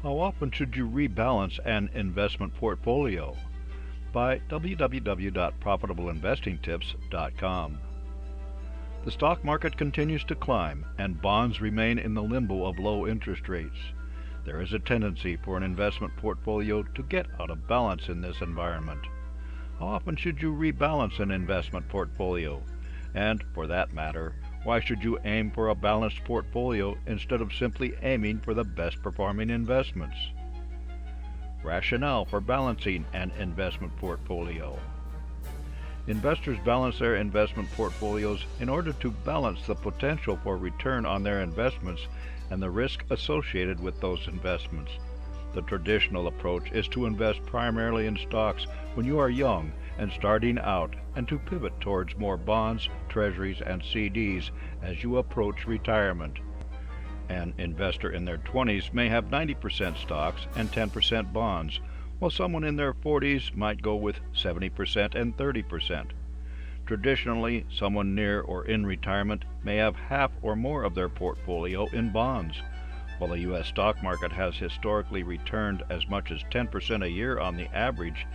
How often should you rebalance an investment portfolio? By www.profitableinvestingtips.com. The stock market continues to climb, and bonds remain in the limbo of low interest rates. There is a tendency for an investment portfolio to get out of balance in this environment. How often should you rebalance an investment portfolio? And, for that matter, why should you aim for a balanced portfolio instead of simply aiming for the best performing investments? Rationale for balancing an investment portfolio. Investors balance their investment portfolios in order to balance the potential for return on their investments and the risk associated with those investments. The traditional approach is to invest primarily in stocks when you are young and starting out, and to pivot towards more bonds, treasuries, and CDs as you approach retirement. An investor in their 20s may have 90% stocks and 10% bonds, while someone in their 40s might go with 70% and 30%. Traditionally, someone near or in retirement may have half or more of their portfolio in bonds. While the U.S. stock market has historically returned as much as 10% a year on the average,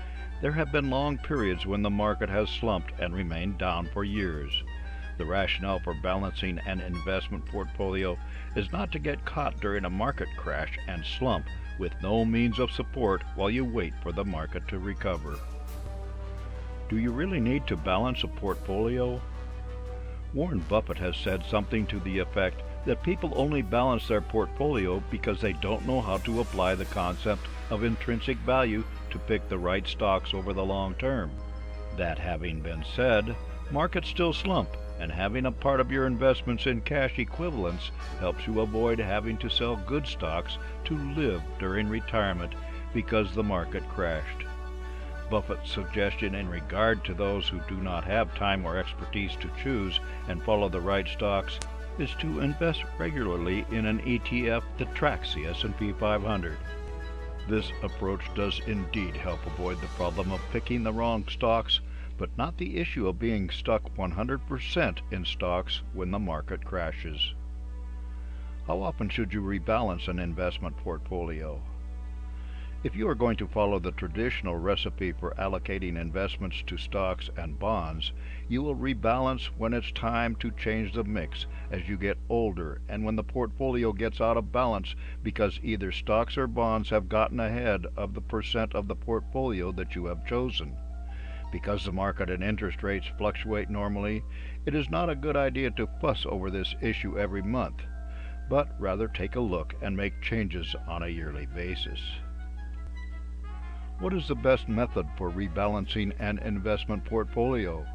there have been long periods when the market has slumped and remained down for years. The rationale for balancing an investment portfolio is not to get caught during a market crash and slump with no means of support while you wait for the market to recover. Do you really need to balance a portfolio? Warren Buffett has said something to the effect that people only balance their portfolio because they don't know how to apply the concept of intrinsic value to pick the right stocks over the long term. That having been said, markets still slump, and having a part of your investments in cash equivalents helps you avoid having to sell good stocks to live during retirement because the market crashed. Buffett's suggestion in regard to those who do not have time or expertise to choose and follow the right stocks is to invest regularly in an ETF that tracks the S&P 500. This approach does indeed help avoid the problem of picking the wrong stocks, but not the issue of being stuck 100% in stocks when the market crashes. How often should you rebalance an investment portfolio? If you are going to follow the traditional recipe for allocating investments to stocks and bonds, you will rebalance when it's time to change the mix as you get older and when the portfolio gets out of balance because either stocks or bonds have gotten ahead of the percent of the portfolio that you have chosen. Because the market and interest rates fluctuate normally, it is not a good idea to fuss over this issue every month, but rather take a look and make changes on a yearly basis. What is the best method for rebalancing an investment portfolio?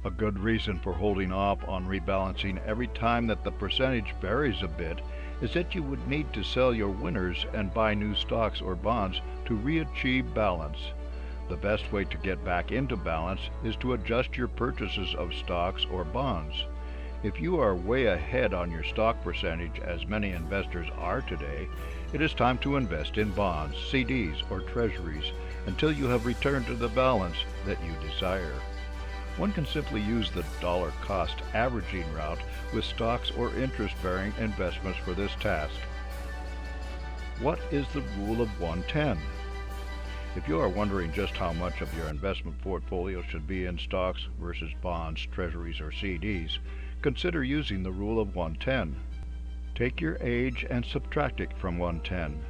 A good reason for holding off on rebalancing every time that the percentage varies a bit is that you would need to sell your winners and buy new stocks or bonds to re-achieve balance. The best way to get back into balance is to adjust your purchases of stocks or bonds. If you are way ahead on your stock percentage, as many investors are today, it is time to invest in bonds, CDs, or treasuries until you have returned to the balance that you desire. One can simply use the dollar cost averaging route with stocks or interest-bearing investments for this task. What is the rule of 110? If you are wondering just how much of your investment portfolio should be in stocks versus bonds, treasuries, or CDs, consider using the rule of 110. Take your age and subtract it from 110.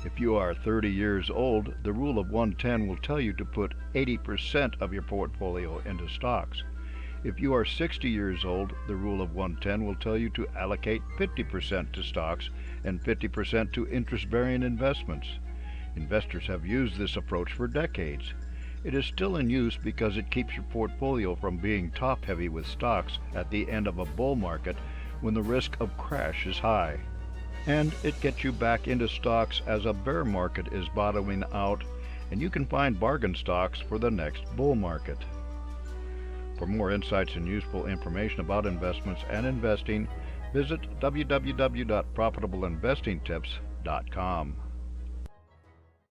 If you are 30 years old, the rule of 110 will tell you to put 80% of your portfolio into stocks. If you are 60 years old, the rule of 110 will tell you to allocate 50% to stocks and 50% to interest-bearing investments. Investors have used this approach for decades. It is still in use because it keeps your portfolio from being top-heavy with stocks at the end of a bull market when the risk of crash is high. And it gets you back into stocks as a bear market is bottoming out, and you can find bargain stocks for the next bull market. For more insights and useful information about investments and investing, visit www.profitableinvestingtips.com.